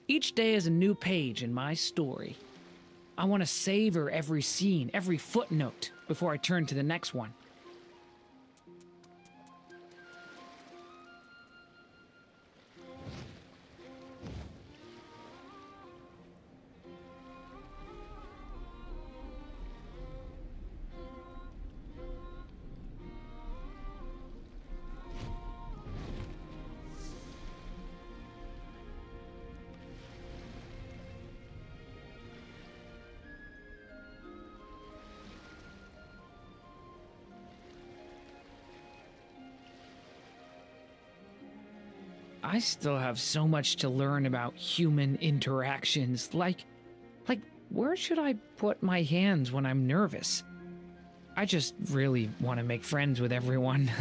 Each day is a new page in my story. I want to savor every scene, every footnote, before I turn to the next one. I still have so much to learn about human interactions, like where should I put my hands when I'm nervous? I just really want to make friends with everyone.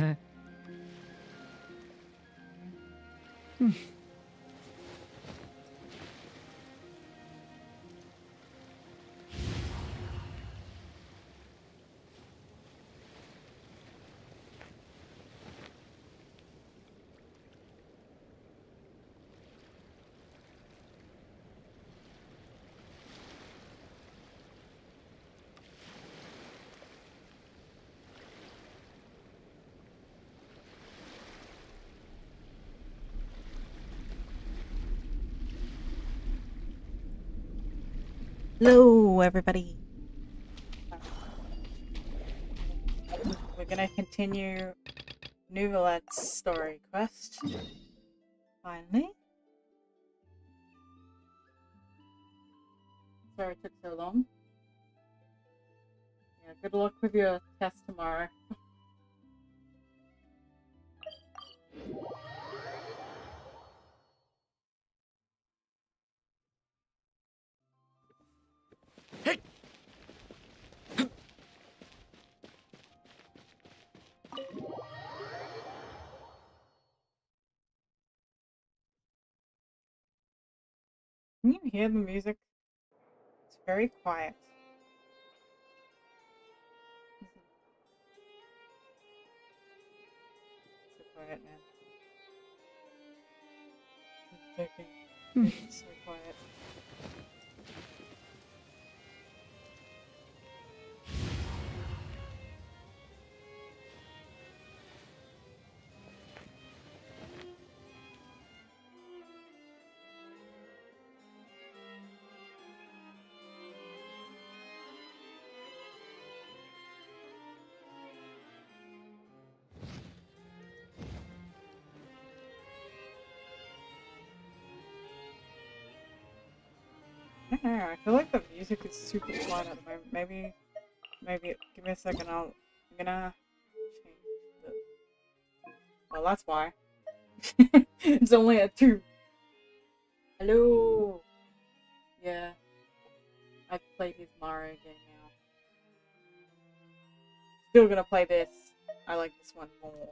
Hello, everybody. We're gonna continue Nouvelette's story quest. Finally. Sorry it took so long. Yeah, good luck with your test tomorrow. Hey! Can you hear the music? It's very quiet. So quiet now. I'm joking. It's so quiet. I don't know, I feel like the music is super quiet at the moment. Maybe, give me a second, I'm gonna change the... Well, that's why. It's only at 2. Hello! Yeah. I've played his Mario game now. Still gonna play this. I like this one more.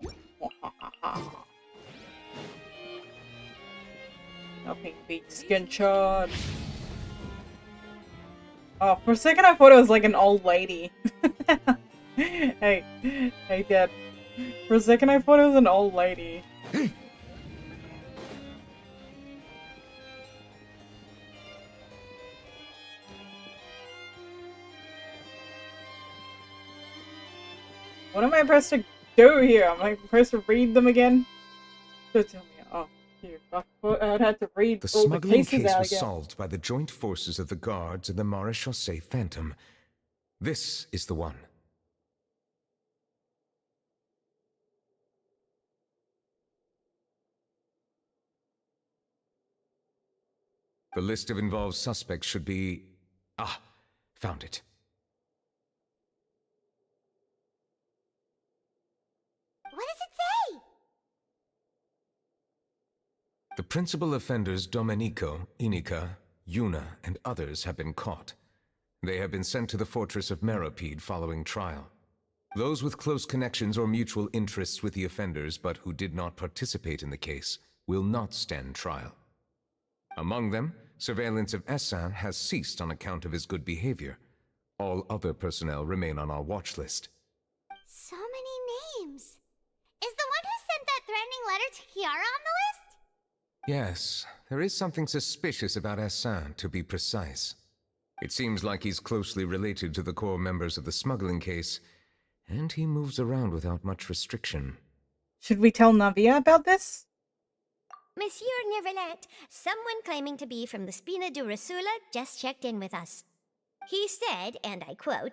Nothing beats Gunshot. Oh, for a second I thought it was like an old lady. Hey, Dad. For a second I thought it was an old lady. What am I supposed to do here? Am I supposed to read them again? Don't tell me. Oh, here. I'd have to read The all the smuggling cases case out was again. solved by the joint forces of the Guards and the Maréchaussée Phantom. This is the one. The list of involved suspects should be... Ah, found it. What does it say? The principal offenders Domenico, Inika, Yuna, and others have been caught. They have been sent to the fortress of Meropide following trial. Those with close connections or mutual interests with the offenders but who did not participate in the case will not stand trial. Among them, surveillance of Essin has ceased on account of his good behavior. All other personnel remain on our watch list. So many names. Is the one who sent that threatening letter to Kiara on the list? Yes, there is something suspicious about Essin, to be precise. It seems like he's closely related to the core members of the smuggling case, and he moves around without much restriction. Should we tell Navia about this? Monsieur Neverlet, someone claiming to be from the Spina Durasula just checked in with us. He said, and I quote,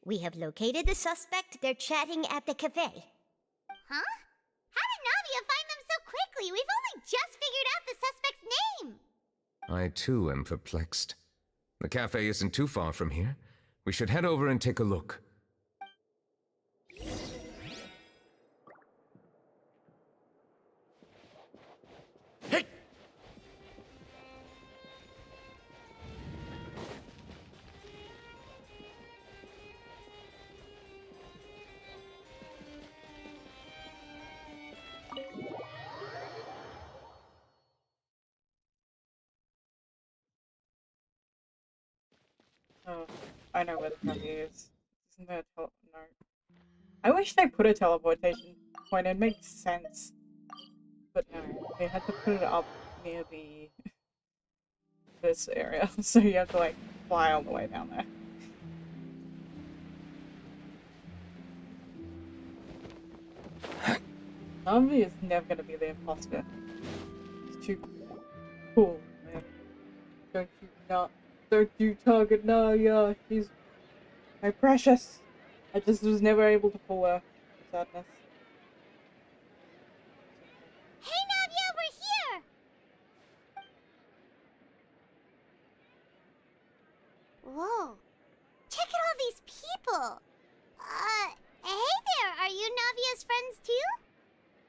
"We have located the suspect. They're chatting at the cafe." Huh? How did Navia find them so quickly? We've only just figured out the suspect's name. I too am perplexed. The cafe isn't too far from here. We should head over and take a look. Hey! Oh, I know where the cafe is. Isn't there a no. I wish they put a teleportation point. It makes sense. But no, they had to put it up near the this area, so you have to like fly all the way down there. Navi is never gonna be the imposter. He's too cool, man. Don't you target Naya. She's my precious. I just was never able to pull her. Sadness. Hey, Navia, we're here! Whoa. Check out all these people! Hey there, are you Navia's friends too?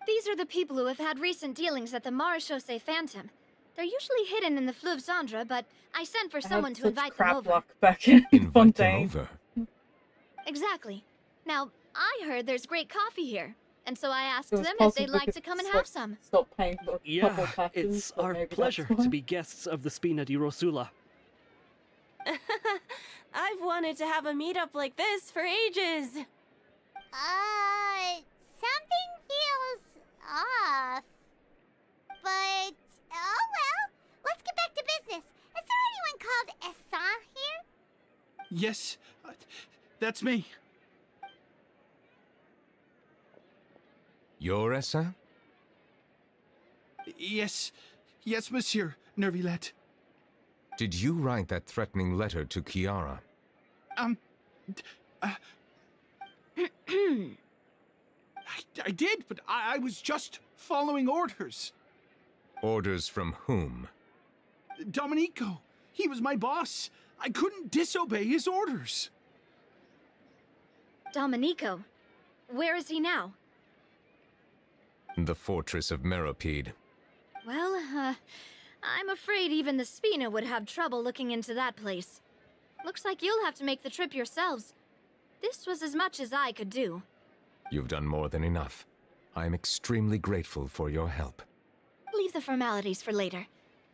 These are the people who have had recent dealings at the Marechaussee Fountaine. They're usually hidden in the Fleuve Cendre, but I sent for someone to invite them over. Luck back in Invite them Fountaine. over. Exactly. Now, I heard there's great coffee here, and so I asked It was them if possible they'd like because to come and stop- have some. Stop paying for a couple Yeah, passions, it's but our maybe that's pleasure why. to be guests of the Spina di Rosula. I've wanted to have a meetup like this for ages. Something feels off. But, oh well, let's get back to business. Is there anyone called Essin here? Yes, that's me. You're Essin? Yes, monsieur Nervilette. Did you write that threatening letter to Kiara? I did, but I was just following orders. Orders from whom? Domenico, he was my boss. I couldn't disobey his orders. Domenico, where is he now? The fortress of Meropide. Well, I'm afraid even the Spina would have trouble looking into that place. Looks like you'll have to make the trip yourselves. This was as much as I could do. You've done more than enough. I am extremely grateful for your help. Leave the formalities for later.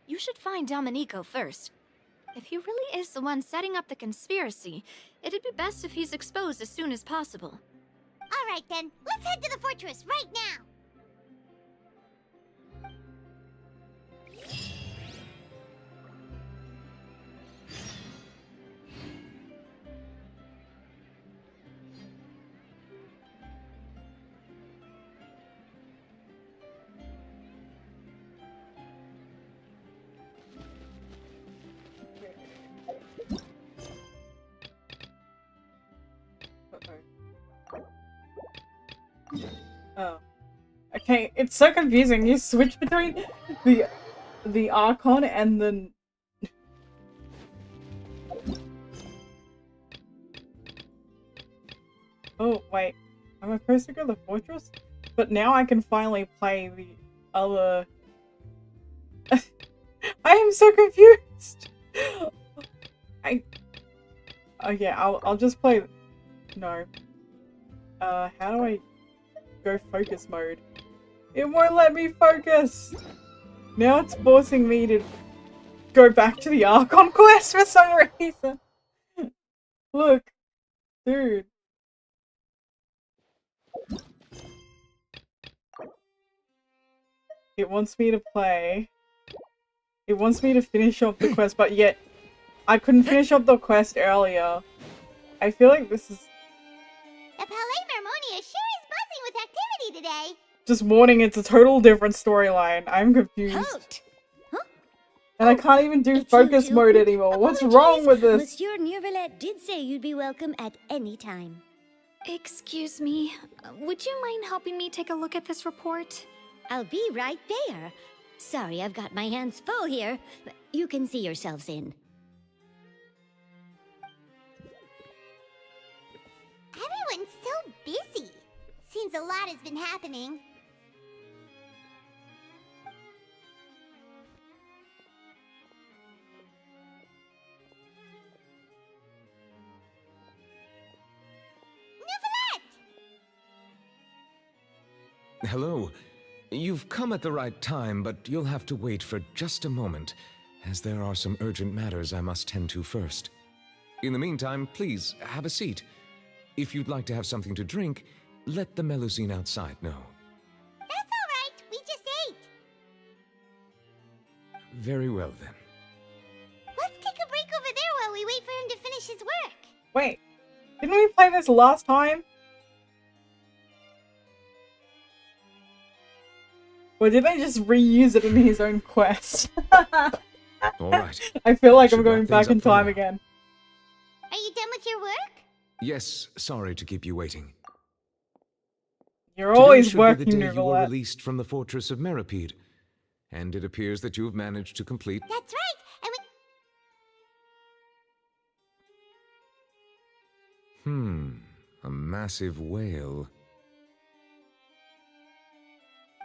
You should find Domenico first. If he really is the one setting up the conspiracy, it'd be best if he's exposed as soon as possible. All right then, let's head to the fortress right now. Okay, it's so confusing. You switch between the Archon and the... Oh, wait. Am I supposed to go to the fortress? But now I can finally play the other... I am so confused! Oh yeah, I'll just play... No. How do I go focus mode? It won't let me focus! Now it's forcing me to go back to the Archon quest for some reason. Look. Dude. It wants me to play. It wants me to finish off the quest, but yet I couldn't finish up the quest earlier. I feel like this is... The Palais Mermonia sure is buzzing with activity today. Just warning, it's a total different storyline. I'm confused. Halt! And I can't even do It's focus you two. mode anymore. What's Apologies, wrong with this? Monsieur Neuvillette did say you'd be welcome at any time. Excuse me, would you mind helping me take a look at this report? I'll be right there. Sorry, I've got my hands full here. You can see yourselves in. Everyone's so busy. Seems a lot has been happening. Hello. You've come at the right time, but you'll have to wait for just a moment, as there are some urgent matters I must tend to first. In the meantime, please, have a seat. If you'd like to have something to drink, let the Melusine outside know. That's all right. We just ate. Very well, then. Let's take a break over there while we wait for him to finish his work. Wait. Didn't we play this last time? Or did they just reuse it in his own quest? All right. I feel like I'm Should going wrap back things in up for time now. again. Are you done with your work? Yes, sorry to keep you waiting. You're Today always should working, be the day you were Neuvillette. released from the fortress of Meripede, and it appears that you have managed to complete... That's right. And a massive whale.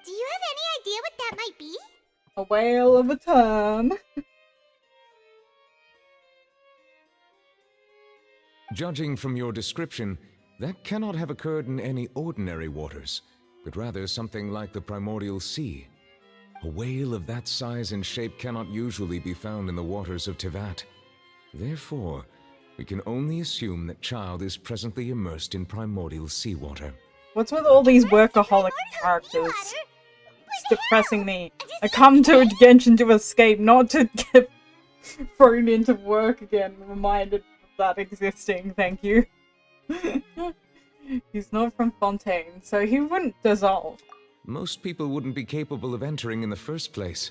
do you have any idea what that might be? A whale of a term. Judging from your description, that cannot have occurred in any ordinary waters, but rather something like the primordial sea. A whale of that size and shape cannot usually be found in the waters of Tevat. Therefore, we can only assume that Child is presently immersed in primordial seawater. What's with all these workaholic characters? It's depressing me. I come to Genshin to escape, not to get thrown into work again, reminded of that existing, thank you. He's not from Fountaine, so he wouldn't dissolve. Most people wouldn't be capable of entering in the first place.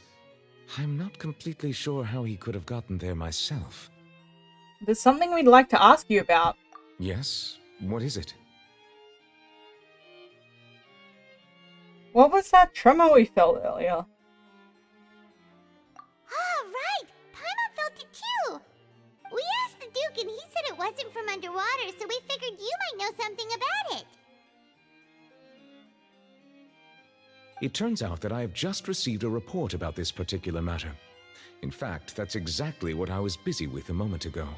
I'm not completely sure how he could have gotten there myself. There's something we'd like to ask you about. Yes? What is it? What was that tremor we felt earlier? Ah, right! Paimon felt it too! We asked the Duke and he said it wasn't from underwater, so we figured you might know something about it. It turns out that I have just received a report about this particular matter. In fact, that's exactly what I was busy with a moment ago.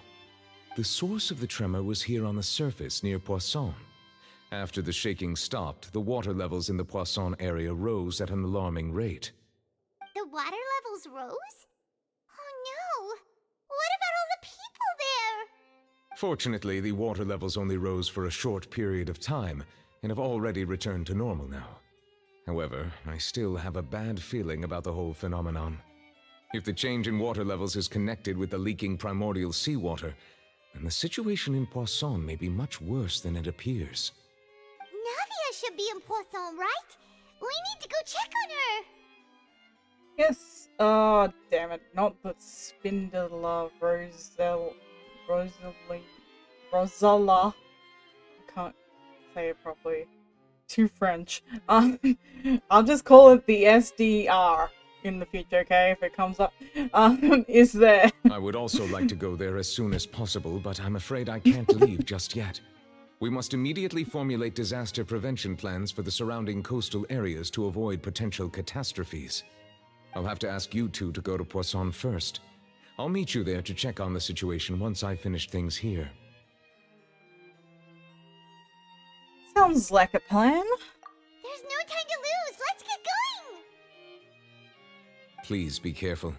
The source of the tremor was here on the surface near Poisson. After the shaking stopped, the water levels in the Poisson area rose at an alarming rate. The water levels rose? Oh no! What about all the people there? Fortunately, the water levels only rose for a short period of time and have already returned to normal now. However, I still have a bad feeling about the whole phenomenon. If the change in water levels is connected with the leaking primordial seawater, then the situation in Poisson may be much worse than it appears. Navia should be in Poisson, right? We need to go check on her! Yes. Oh, damn it. Not the Spindler Rosala. I can't say it properly. Too French. I'll just call it the SDR in the future, okay? If it comes up, is there? I would also like to go there as soon as possible, but I'm afraid I can't leave just yet. We must immediately formulate disaster prevention plans for the surrounding coastal areas to avoid potential catastrophes. I'll have to ask you two to go to Poisson first. I'll meet you there to check on the situation once I finish things here. Sounds like a plan. There's no time to lose. Let's get going. Please be careful.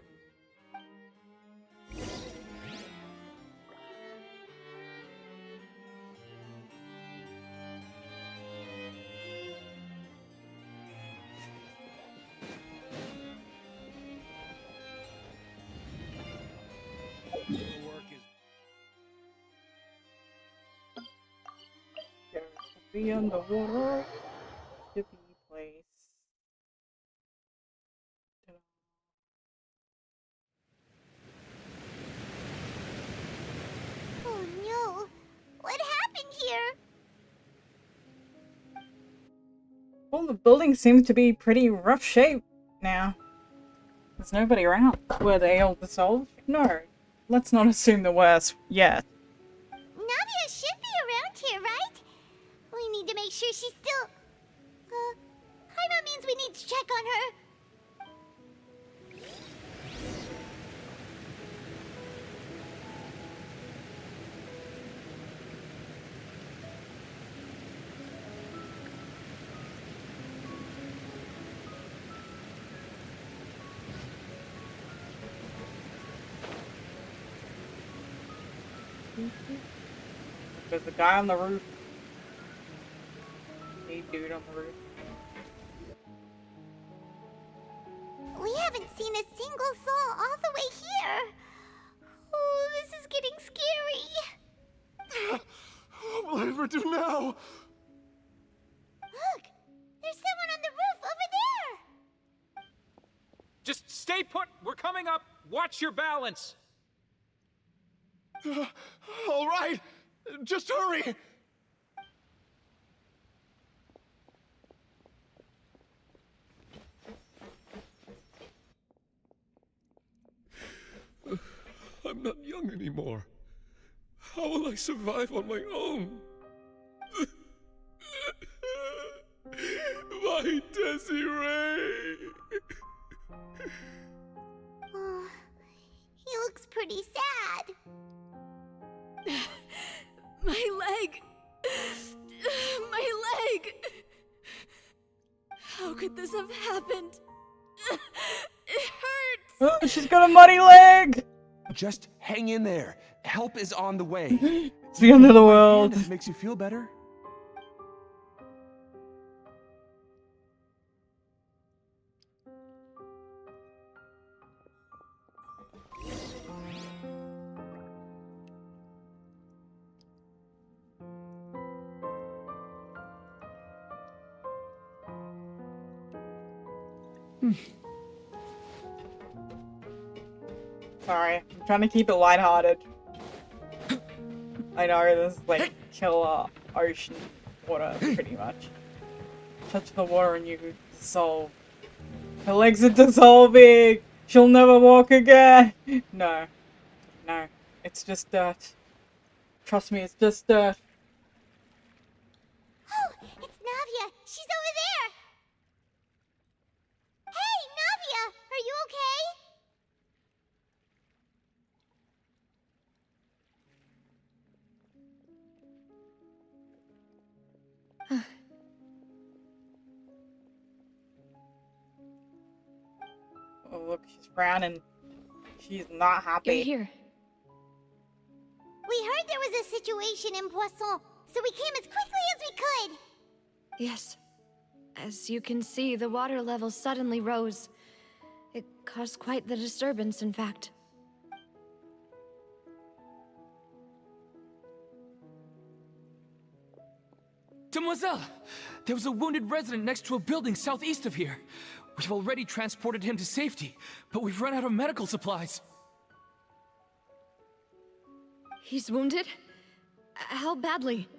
Be on the water. Shippy place. Oh no. What happened here? Well, the building seems to be pretty rough shape now. There's nobody around. Were they all dissolved? No. Let's not assume the worst yet. Navia should be around here, right? We need to make sure she's still... Paimon means we need to check on her. There's a guy on the roof. Hey, dude on the roof. We haven't seen a single soul all the way here. Oh, this is getting scary. What will I ever do now? Look, there's someone on the roof over there. Just stay put. We're coming up. Watch your balance. All right, just hurry. I'm not young anymore. How will I survive on my own? My Desiree! Oh, he looks pretty sad. My leg! My leg! How could this have happened? It hurts! Oh, she's got a muddy leg! Just hang in there. Help is on the way. It's the end of the world. If it makes you feel better. Sorry, I'm trying to keep it lighthearted. I know this is like killer ocean water, pretty much. Touch the water and you dissolve. Her legs are dissolving! She'll never walk again! No. No. It's just dirt. Trust me, it's just dirt. Oh, it's Navia. She's over there. Hey, Navia, are you okay? Oh, look, she's frowning. She's not happy. You're here. We heard there was a situation in Poisson, so we came as quickly as we could. Yes. As you can see, the water level suddenly rose. It caused quite the disturbance, in fact. Demoiselle! There was a wounded resident next to a building southeast of here. We've already transported him to safety, but we've run out of medical supplies. He's wounded? How badly?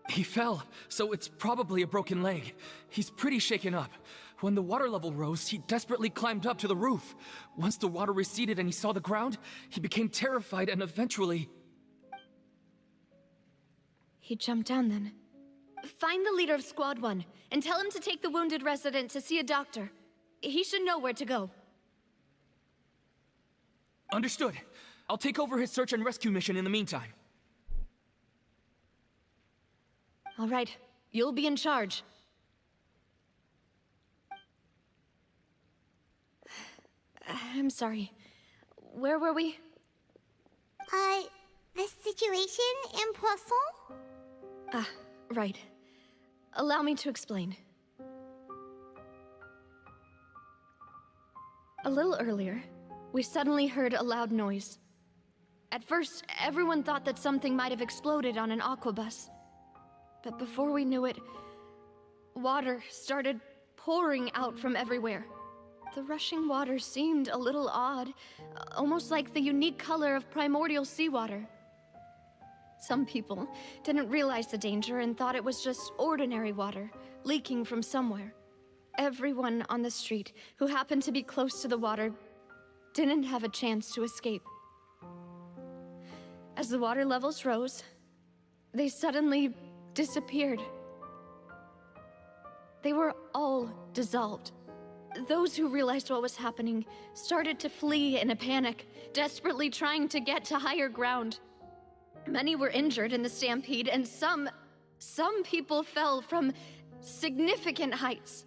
He fell, so it's probably a broken leg. He's pretty shaken up. When the water level rose, he desperately climbed up to the roof. Once the water receded and he saw the ground, he became terrified and eventually... He jumped down then. Find the leader of Squad 1 and tell him to take the wounded resident to see a doctor. He should know where to go. Understood. I'll take over his search and rescue mission in the meantime. All right, you'll be in charge. I'm sorry. Where were we? The situation in Poisson? Ah, right. Allow me to explain. A little earlier, we suddenly heard a loud noise. At first, everyone thought that something might have exploded on an aquabus. But before we knew it, water started pouring out from everywhere. The rushing water seemed a little odd, almost like the unique color of primordial seawater. Some people didn't realize the danger and thought it was just ordinary water, leaking from somewhere. Everyone on the street who happened to be close to the water didn't have a chance to escape. As the water levels rose, they suddenly disappeared. They were all dissolved. Those who realized what was happening started to flee in a panic, desperately trying to get to higher ground. Many were injured in the stampede, and some people fell from significant heights.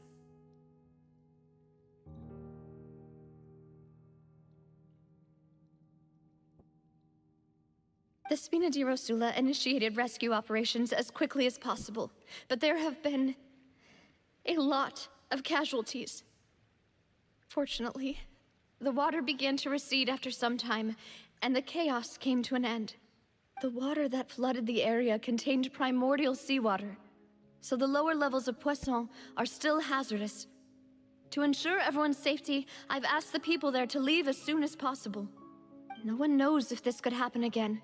The Spina di Rosula initiated rescue operations as quickly as possible, but there have been a lot of casualties. Fortunately, the water began to recede after some time, and the chaos came to an end. The water that flooded the area contained primordial seawater, so the lower levels of Poisson are still hazardous. To ensure everyone's safety, I've asked the people there to leave as soon as possible. No one knows if this could happen again.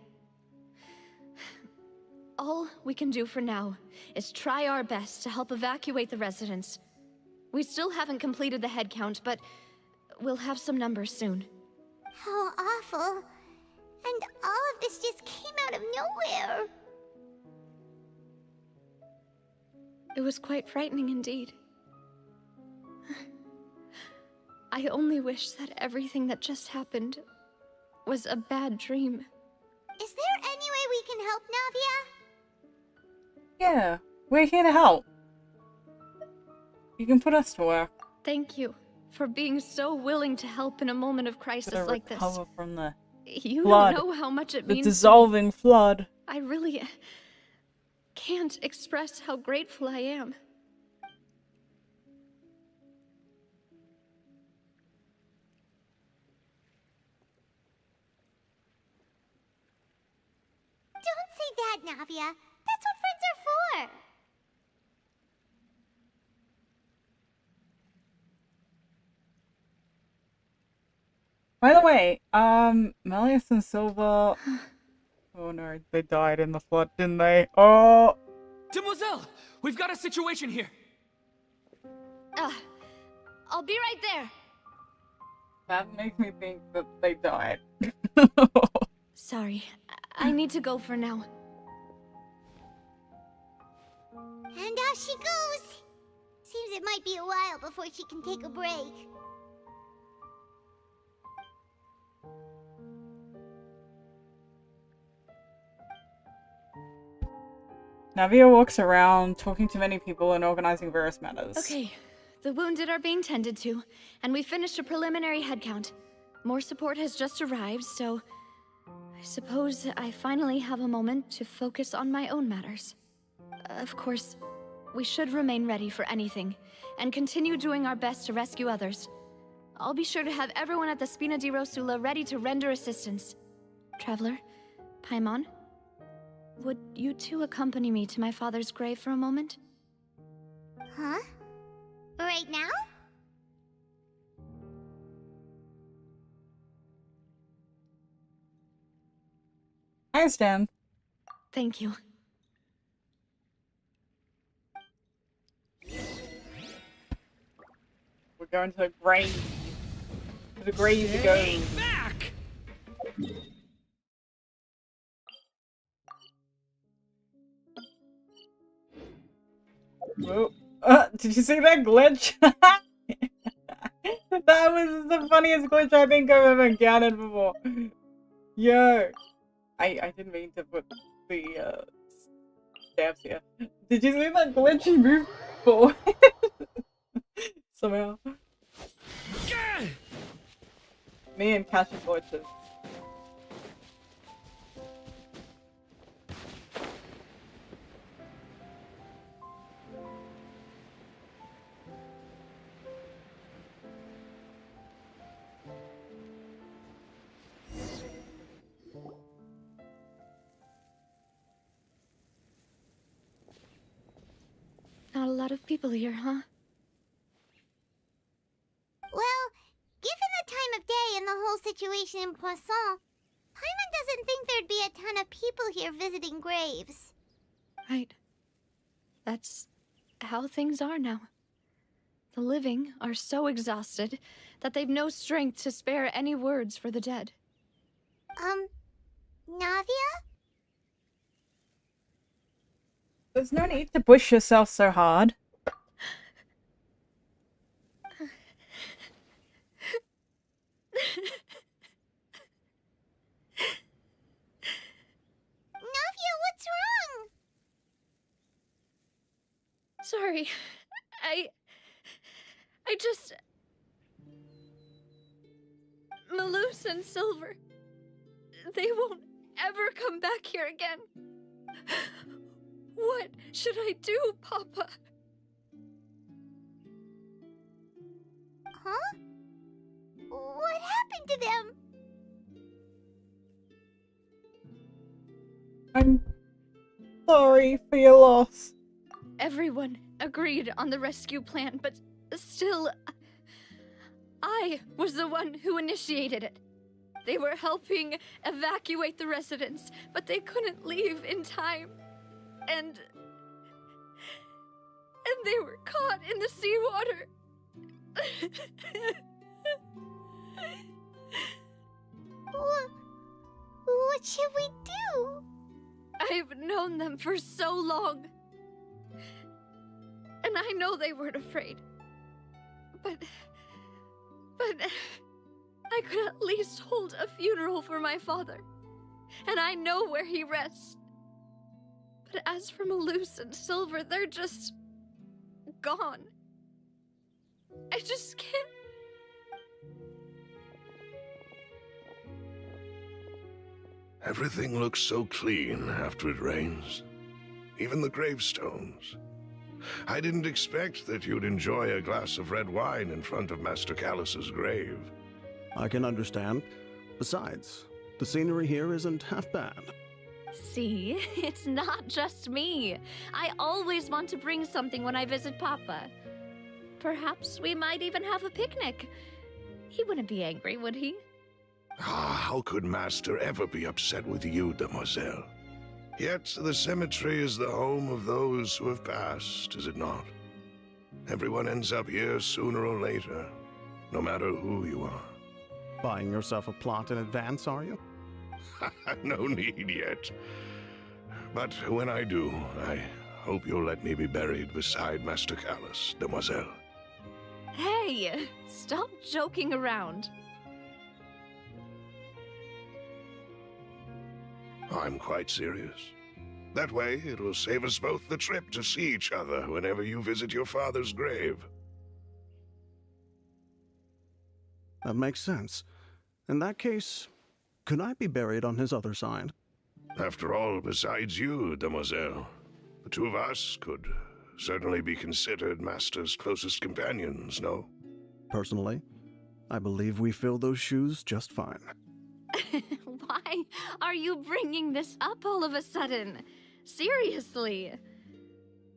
All we can do for now is try our best to help evacuate the residents. We still haven't completed the head count, but we'll have some numbers soon. How awful. And all of this just came out of nowhere. It was quite frightening indeed. I only wish that everything that just happened was a bad dream. Is there any way we can help, Navia? Yeah, we're here to help. You can put us to work. Thank you for being so willing to help in a moment of crisis like this. Recover from the You flood. don't know how much it The means. dissolving flood. I really can't express how grateful I am. Don't say that, Navia. That's what friends are for. By the way, Melius and Silva... Oh no, they died in the flood, didn't they? Oh! Demoiselle! We've got a situation here! I'll be right there. That makes me think that they died. Sorry, I need to go for now. And off she goes. Seems it might be a while before she can take a break. Navia walks around, talking to many people and organizing various matters. Okay, the wounded are being tended to, and we finished a preliminary head count. More support has just arrived, so I suppose I finally have a moment to focus on my own matters. Of course, we should remain ready for anything, and continue doing our best to rescue others. I'll be sure to have everyone at the Spina di Rosula ready to render assistance. Traveler, Paimon, would you two accompany me to my father's grave for a moment? Huh? Right now? I understand. Thank you. We're going to the grave. To the grave to go. Back! Whoa. Did you see that glitch? That was the funniest glitch I think I've ever encountered before. Yo. I didn't mean to put the stabs here. Did you see that glitch? He moved forward. Somehow. Me and Cashy glitches. Not a lot of people here, huh? Well, given the time of day and the whole situation in Poisson, Paimon doesn't think there'd be a ton of people here visiting graves. Right. That's how things are now. The living are so exhausted that they've no strength to spare any words for the dead. Navia? There's no need to push yourself so hard. Navia, what's wrong? Sorry. I just... Malus and Silver... They won't ever come back here again. What should I do, Papa? Huh? What happened to them? I'm sorry for your loss. Everyone agreed on the rescue plan, but still... I was the one who initiated it. They were helping evacuate the residents, but they couldn't leave in time. And they were caught in the seawater. What should we do? I've known them for so long. And I know they weren't afraid. But I could at least hold a funeral for my father. And I know where he rests. But as for Malus and Silver, they're just... gone. I just can't... Everything looks so clean after it rains. Even the gravestones. I didn't expect that you'd enjoy a glass of red wine in front of Master Callus's grave. I can understand. Besides, the scenery here isn't half bad. See, it's not just me. I always want to bring something when I visit Papa. Perhaps we might even have a picnic. He wouldn't be angry, would he? How could Master ever be upset with you, demoiselle? Yet the cemetery is the home of those who have passed, is it not? Everyone ends up here sooner or later, no matter who you are. Buying yourself a plot in advance, are you? No need yet. But when I do, I hope you'll let me be buried beside Master Callus, demoiselle. Hey, stop joking around. I'm quite serious. That way, it will save us both the trip to see each other whenever you visit your father's grave. That makes sense. In that case, could I be buried on his other side? After all, besides you, demoiselle, the two of us could certainly be considered Master's closest companions, no? Personally, I believe we fill those shoes just fine. Why are you bringing this up all of a sudden? Seriously.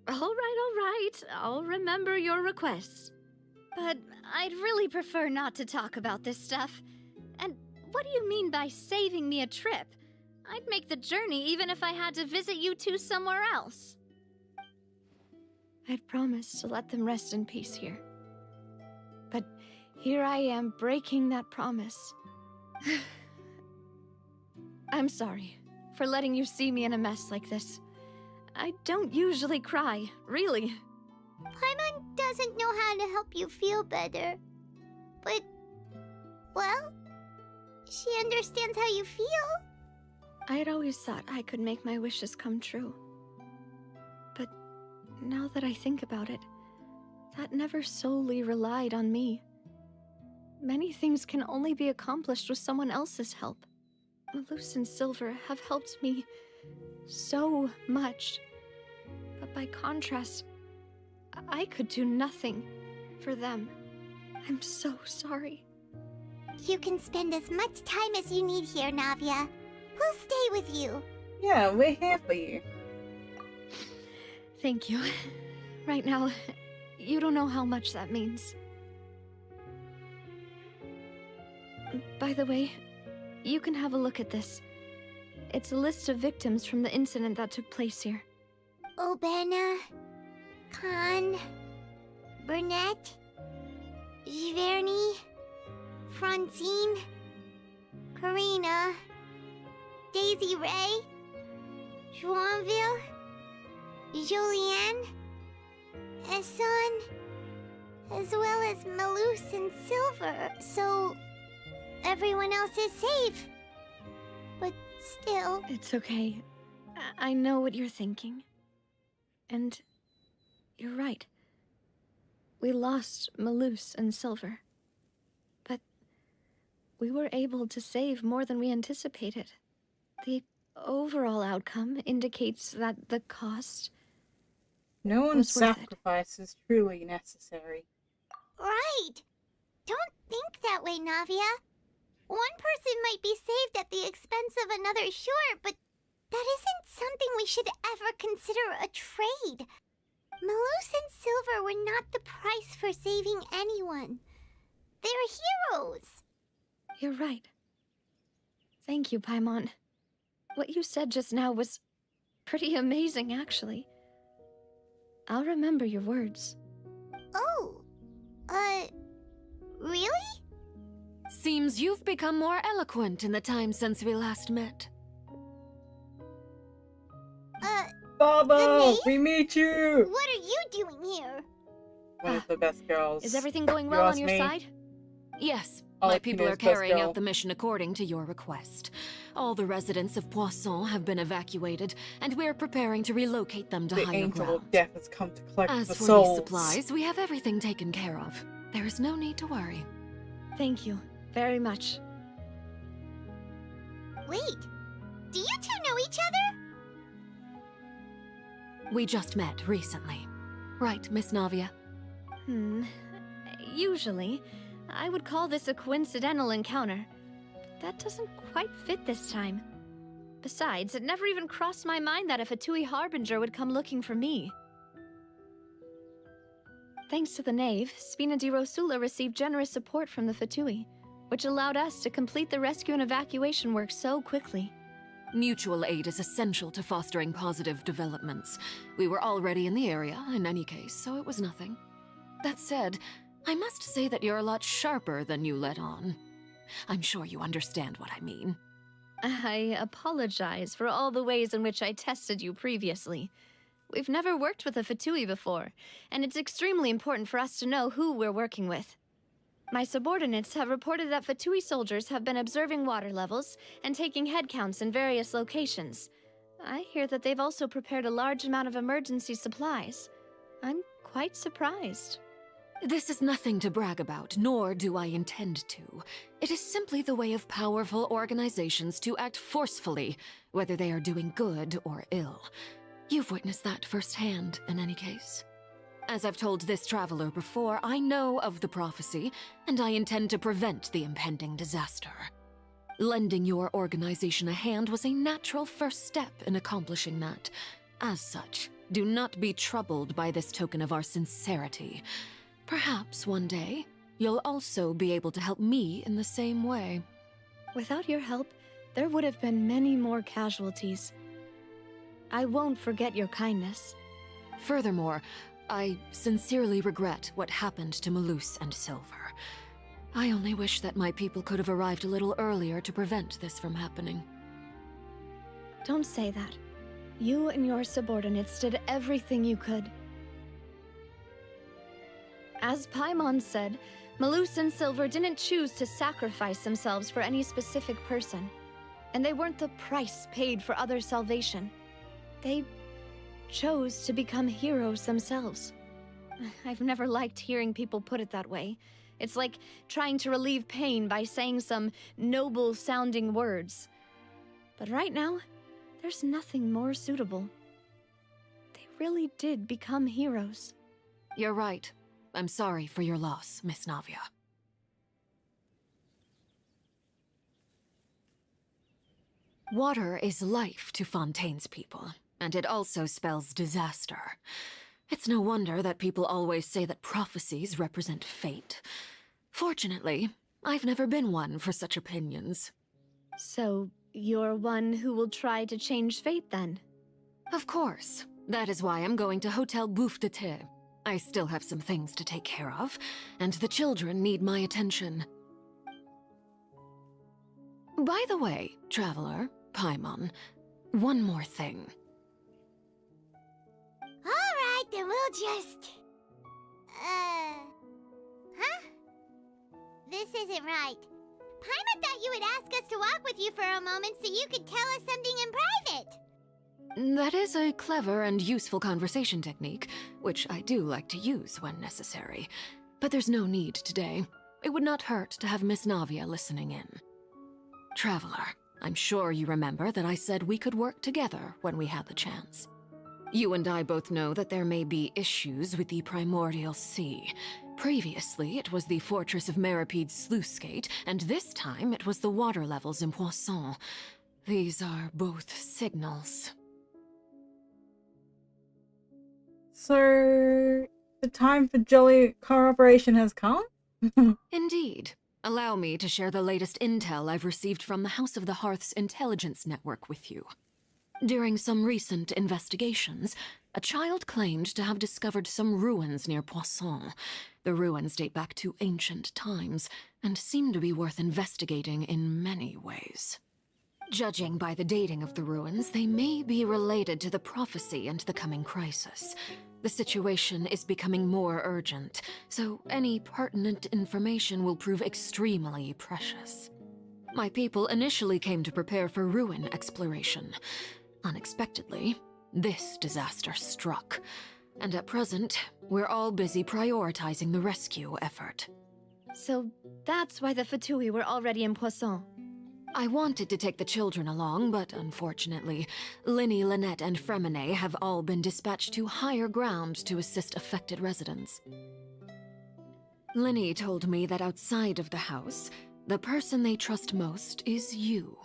All right. I'll remember your requests. But I'd really prefer not to talk about this stuff. And what do you mean by saving me a trip? I'd make the journey even if I had to visit you two somewhere else. I'd promised to let them rest in peace here. But Here I am breaking that promise. I'm sorry for letting you see me in a mess like this. I don't usually cry, really. Paimon doesn't know how to help you feel better. But, well, she understands how you feel. I had always thought I could make my wishes come true. But now that I think about it, that never solely relied on me. Many things can only be accomplished with someone else's help. Malus and Silver have helped me so much. But by contrast, I could do nothing for them. I'm so sorry. You can spend as much time as you need here, Navia. We'll stay with you. Yeah, we're here for you. Thank you. Right now, you don't know how much that means. By the way, you can have a look at this. It's a list of victims from the incident that took place here. Obena, Khan, Burnett, Giverny, Francine, Karina, Daisy Ray, Joinville, Julianne, Esson, as well as Malus and Silver, so everyone else is safe. But still... It's okay. I know what you're thinking. And you're right. We lost Malus and Silver. But we were able to save more than we anticipated. The overall outcome indicates that the cost... No one's was worth it. sacrifice is truly necessary. Right! Don't think that way, Navia. One person might be saved at the expense of another, sure, but that isn't something we should ever consider a trade. Malus and Silver were not the price for saving anyone. They're heroes. You're right. Thank you, Paimon. What you said just now was pretty amazing, actually. I'll remember your words. Oh, really? Seems you've become more eloquent in the time since we last met. Baba, we meet you! What are you doing here? One of the best girls. Is everything going You well on ask your me? side? Yes, I'll my let you people know are as best carrying girl. out the mission according to your request. All the residents of Poisson have been evacuated, and we're preparing to relocate them to The higher angel ground. of death has come to collect As the for souls. these supplies, we have everything taken care of. There is no need to worry. Thank you very much. Wait, do you two know each other? We just met recently. Right, Miss Navia? Usually, I would call this a coincidental encounter. But that doesn't quite fit this time. Besides, it never even crossed my mind that a Fatui Harbinger would come looking for me. Thanks to the Knave, Spina di Rosula received generous support from the Fatui, which allowed us to complete the rescue and evacuation work so quickly. Mutual aid is essential to fostering positive developments. We were already in the area, in any case, so it was nothing. That said, I must say that you're a lot sharper than you let on. I'm sure you understand what I mean. I apologize for all the ways in which I tested you previously. We've never worked with a Fatui before, and it's extremely important for us to know who we're working with. My subordinates have reported that Fatui soldiers have been observing water levels and taking head counts in various locations. I hear that they've also prepared a large amount of emergency supplies. I'm quite surprised. This is nothing to brag about, nor do I intend to. It is simply the way of powerful organizations to act forcefully, whether they are doing good or ill. You've witnessed that firsthand, in any case. As I've told this traveler before, I know of the prophecy, and I intend to prevent the impending disaster. Lending your organization a hand was a natural first step in accomplishing that. As such, do not be troubled by this token of our sincerity. Perhaps one day, you'll also be able to help me in the same way. Without your help, there would have been many more casualties. I won't forget your kindness. Furthermore, I sincerely regret what happened to Malus and Silver. I only wish that my people could have arrived a little earlier to prevent this from happening. Don't say that. You and your subordinates did everything you could. As Paimon said, Malus and Silver didn't choose to sacrifice themselves for any specific person. And they weren't the price paid for others' salvation. They chose to become heroes themselves. I've never liked hearing people put it that way. It's like trying to relieve pain by saying some noble-sounding words. But right now, there's nothing more suitable. They really did become heroes. You're right. I'm sorry for your loss, Miss Navia. Water is life to Fontaine's people, and it also spells disaster. It's no wonder that people always say that prophecies represent fate. Fortunately, I've never been one for such opinions. So, you're one who will try to change fate, then? Of course. That is why I'm going to Hotel Bouffe de Thé. I still have some things to take care of, and the children need my attention. By the way, Traveler, Paimon, one more thing. Alright, then we'll just... Huh? This isn't right. Paimon thought you would ask us to walk with you for a moment so you could tell us something in private. That is a clever and useful conversation technique, which I do like to use when necessary. But there's no need today. It would not hurt to have Miss Navia listening in. Traveler, I'm sure you remember that I said we could work together when we had the chance. You and I both know that there may be issues with the Primordial Sea. Previously, it was the Fortress of Merapide's sluice gate, and this time it was the water levels in Poisson. These are both signals. So, the time for jolly cooperation has come? Indeed. Allow me to share the latest intel I've received from the House of the Hearth's intelligence network with you. During some recent investigations, a child claimed to have discovered some ruins near Poisson. The ruins date back to ancient times, and seem to be worth investigating in many ways. Judging by the dating of the ruins, they may be related to the prophecy and the coming crisis. The situation is becoming more urgent, so any pertinent information will prove extremely precious. My people initially came to prepare for ruin exploration. Unexpectedly, this disaster struck, and at present, we're all busy prioritizing the rescue effort. So that's why the Fatui were already in Poisson. I wanted to take the children along, but unfortunately, Linny, Lynette, and Fremine have all been dispatched to higher ground to assist affected residents. Linny told me that outside of the house, the person they trust most is you.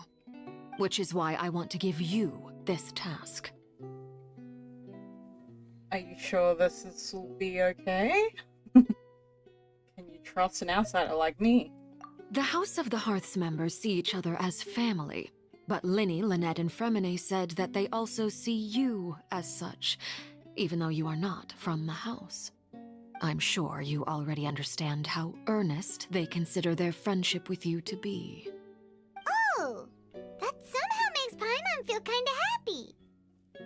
Which is why I want to give you this task. Are you sure this will be okay? Can you trust an outsider like me? The House of the Hearth's members see each other as family, but Linny, Lynette, and Fremine said that they also see you as such, even though you are not from the house. I'm sure you already understand how earnest they consider their friendship with you to be. Oh, that somehow makes Paimon feel kinda happy.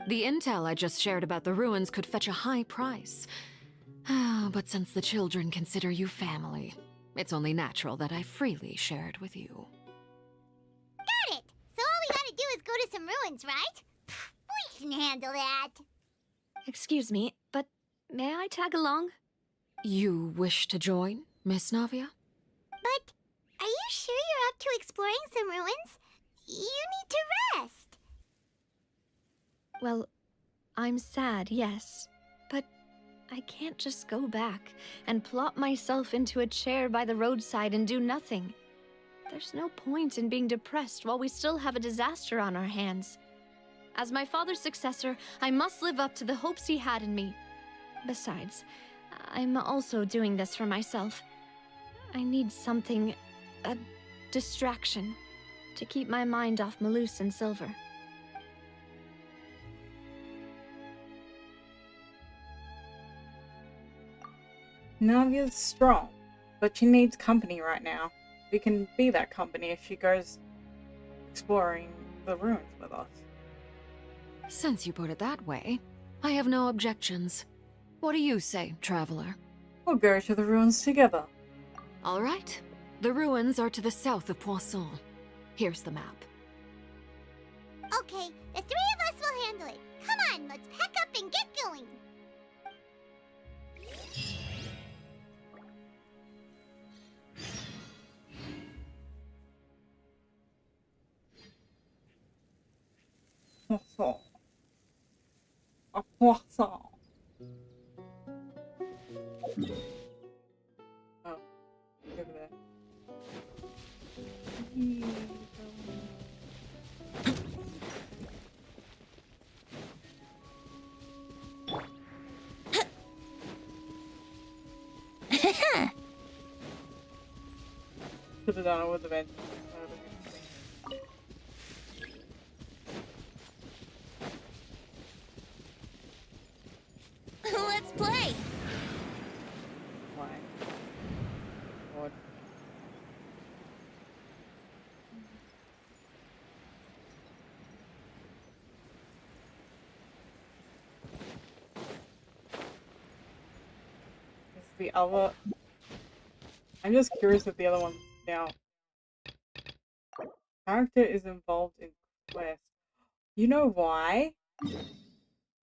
The intel I just shared about the ruins could fetch a high price. But since the children consider you family, it's only natural that I freely share it with you. Got it! So all we gotta do is go to some ruins, right? We can handle that. Excuse me, but may I tag along? You wish to join, Miss Navia? But are you sure you're up to exploring some ruins? You need to rest. Well, I'm sad, yes. But I can't just go back and plop myself into a chair by the roadside and do nothing. There's no point in being depressed while we still have a disaster on our hands. As my father's successor, I must live up to the hopes he had in me. Besides, I'm also doing this for myself. I need something, a distraction, to keep my mind off Malus and Silver. Navia's strong. But she needs company right now. We can be that company if she goes exploring the ruins with us. Since you put it that way, I have no objections. What do you say, traveler? We'll go to the ruins together. All right. The ruins are to the south of Poisson. Here's the map. Okay, the three of us will handle it. Come on, let's pack up and get going. Poisson. A poisson. Oh, over there. Should have done it with the bench. Let's play. Why? What? Is the other? I'm just curious if the other one now. Character is involved in quest. You know why?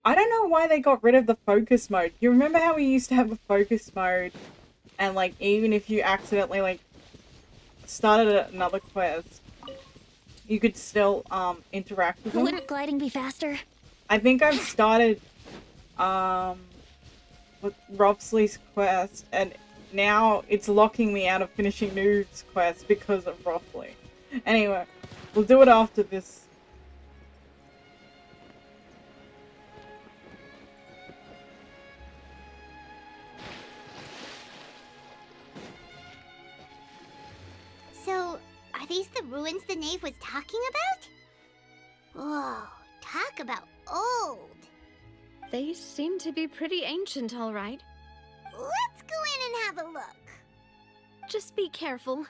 I don't know why they got rid of the focus mode. You remember how we used to have a focus mode, and like even if you accidentally like started another quest, you could still interact with them. Wouldn't gliding be faster? I think I've started with Robsley's quest, and now it's locking me out of finishing Noob's quest because of Robsley. Anyway, we'll do it after this. So, are these the ruins the knave was talking about? Whoa, talk about old. They seem to be pretty ancient, all right. Let's go in and have a look. Just be careful.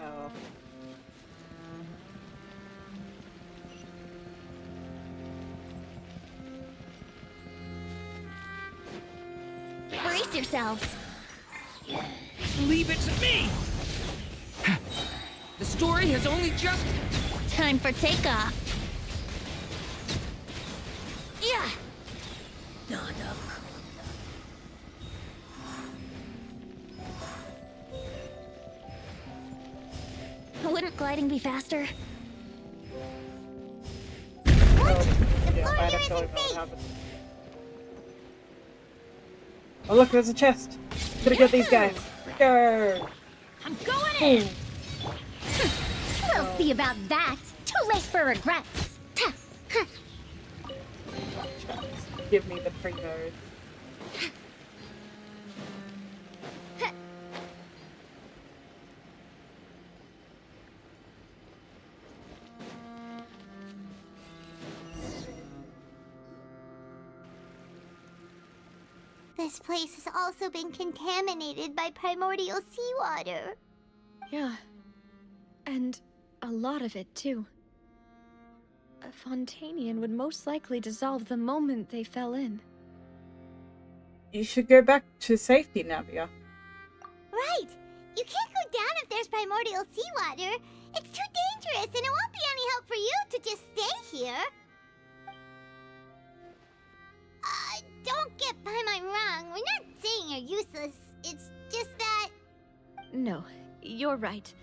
Oh. Brace yourselves. Leave it to me! The story has only just... Time for takeoff. Yeah. Wouldn't gliding be faster? What? Yeah, I don't know what happened. Oh look, there's a chest. Gotta get these guys. Go! I'm going in! We'll see about that. Too late for regrets. Give me the pre-node. This place has also been contaminated by primordial seawater. Yeah. And a lot of it, too. A Fountainian would most likely dissolve the moment they fell in. You should go back to safety, Navia. Right! You can't go down if there's primordial seawater. It's too dangerous, and it won't be any help for you to just stay here. Don't get by my wrong. We're not saying you're useless. It's just that... No, you're right.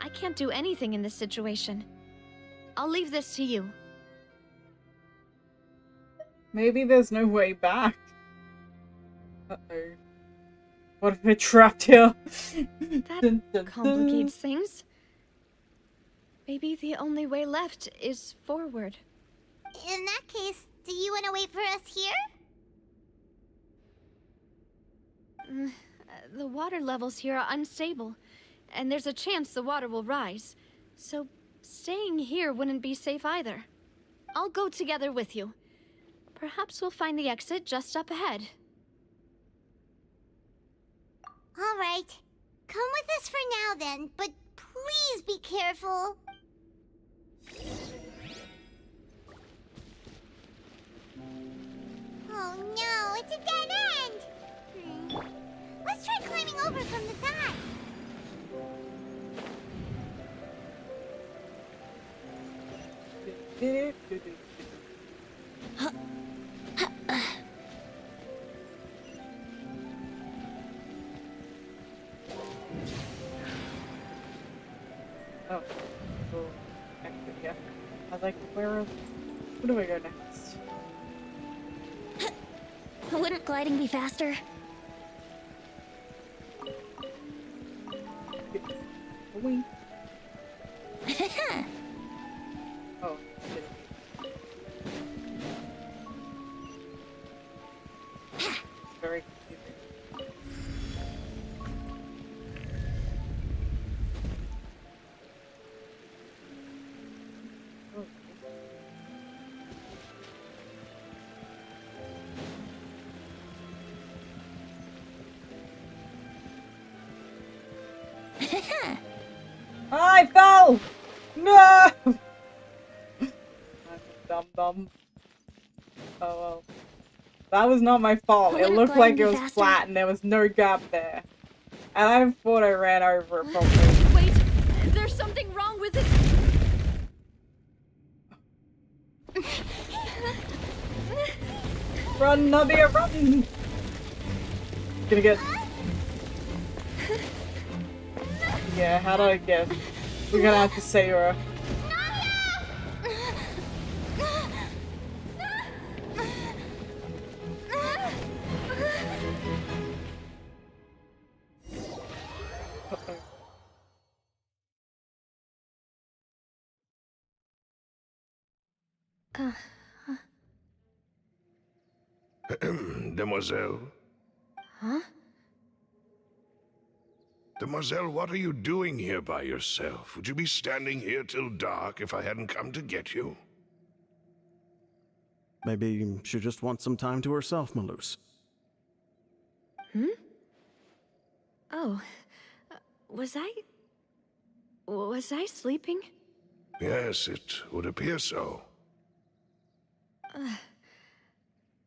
I can't do anything in this situation. I'll leave this to you. Maybe there's no way back. Uh-oh. What if we're trapped here? That complicates things. Maybe the only way left is forward. In that case, do you want to wait for us here? The water levels here are unstable, and there's a chance the water will rise. So staying here wouldn't be safe either. I'll go together with you. Perhaps we'll find the exit just up ahead. All right. Come with us for now then, but please be careful. Oh no, it's a dead end! Let's try climbing over from the side. Oh, cool. Exit, yeah. I was like, where do I go next? Wouldn't gliding be faster? Wink. Oh, shit. It's very confusing. Oh. I fell! No! I'm a dum-dum. Oh well. That was not my fault. It looked like it was flat and there was no gap there. And I thought I ran over it properly. Wait! There's something wrong with it! Run, Nadia, run! Gonna get... Yeah, how do I guess? We're gonna have to save her. Demoiselle? Huh? Demoiselle, what are you doing here by yourself? Would you be standing here till dark if I hadn't come to get you? Maybe she just wants some time to herself, Maloose. Hmm? Oh. Was I sleeping? Yes, it would appear so.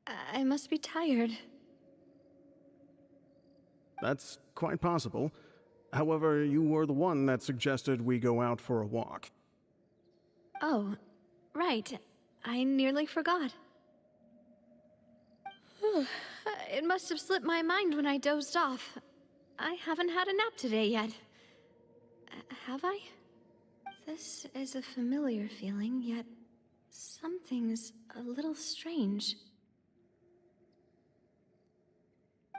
I must be tired. That's quite possible. However, you were the one that suggested we go out for a walk. Oh, right. I nearly forgot. It must have slipped my mind when I dozed off. I haven't had a nap today yet. Have I? This is a familiar feeling, yet something's a little strange.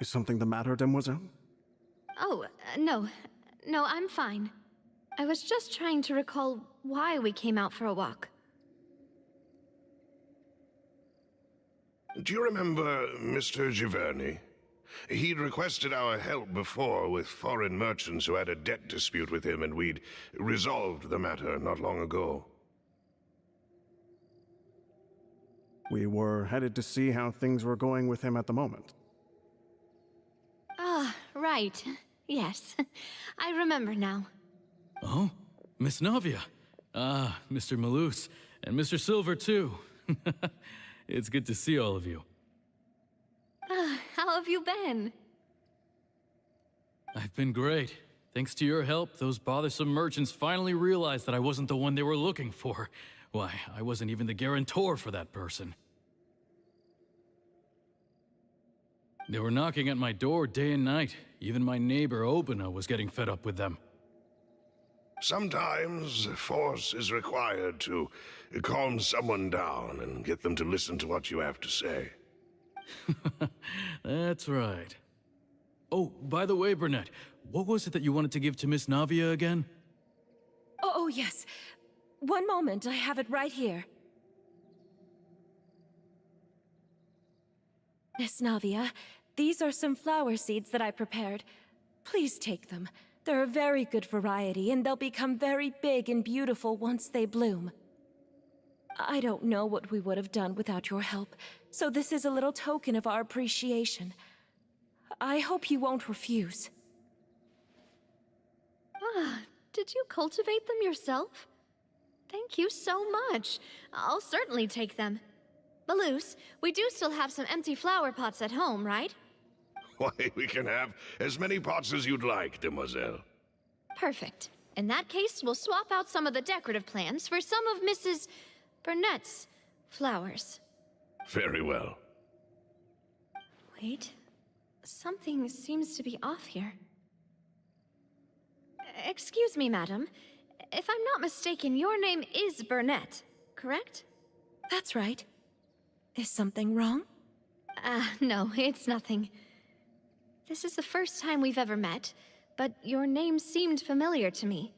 Is something the matter, Demoiselle? Oh, no. No, I'm fine. I was just trying to recall why we came out for a walk. Do you remember Mr. Giverny? He'd requested our help before with foreign merchants who had a debt dispute with him, and we'd resolved the matter not long ago. We were headed to see how things were going with him at the moment. Ah, right. Yes. I remember now. Oh, Miss Navia. Ah, Mr. Maloose. And Mr. Silver, too. It's good to see all of you. How have you been? I've been great. Thanks to your help, those bothersome merchants finally realized that I wasn't the one they were looking for. Why, I wasn't even the guarantor for that person. They were knocking at my door day and night. Even my neighbor, Obina, was getting fed up with them. Sometimes force is required to calm someone down and get them to listen to what you have to say. That's right. Oh, by the way, Burnett, what was it that you wanted to give to Miss Navia again? Oh, yes. One moment, I have it right here. Miss Navia, these are some flower seeds that I prepared. Please take them. They're a very good variety, and they'll become very big and beautiful once they bloom. I don't know what we would have done without your help, so this is a little token of our appreciation. I hope you won't refuse. Ah, did you cultivate them yourself? Thank you so much. I'll certainly take them. Balloose, we do still have some empty flower pots at home, right? Why, we can have as many pots as you'd like, demoiselle. Perfect. In that case, we'll swap out some of the decorative plants for some of Mrs. Burnett's flowers. Very well. Wait. Something seems to be off here. Excuse me, madam. If I'm not mistaken, your name is Burnett, correct? That's right. Is something wrong? No, it's nothing. This is the first time we've ever met, but your name seemed familiar to me.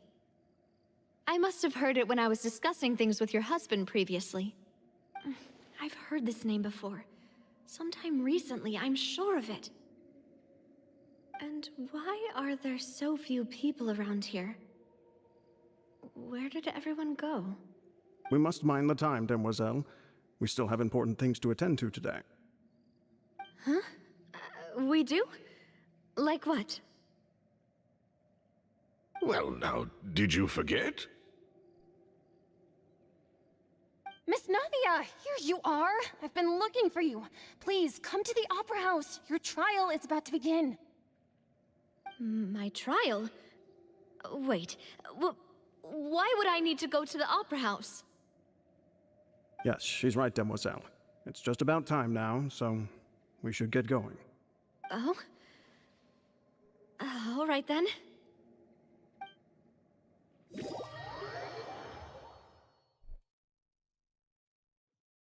I must have heard it when I was discussing things with your husband previously. I've heard this name before. Sometime recently, I'm sure of it. And why are there so few people around here? Where did everyone go? We must mind the time, demoiselle. We still have important things to attend to today. Huh? We do? Like what? Well, now, did you forget? Miss Navia, here you are. I've been looking for you. Please, come to the Opera House. Your trial is about to begin. My trial? Wait, why would I need to go to the Opera House? Yes, she's right, demoiselle. It's just about time now, so we should get going. Oh? All right then.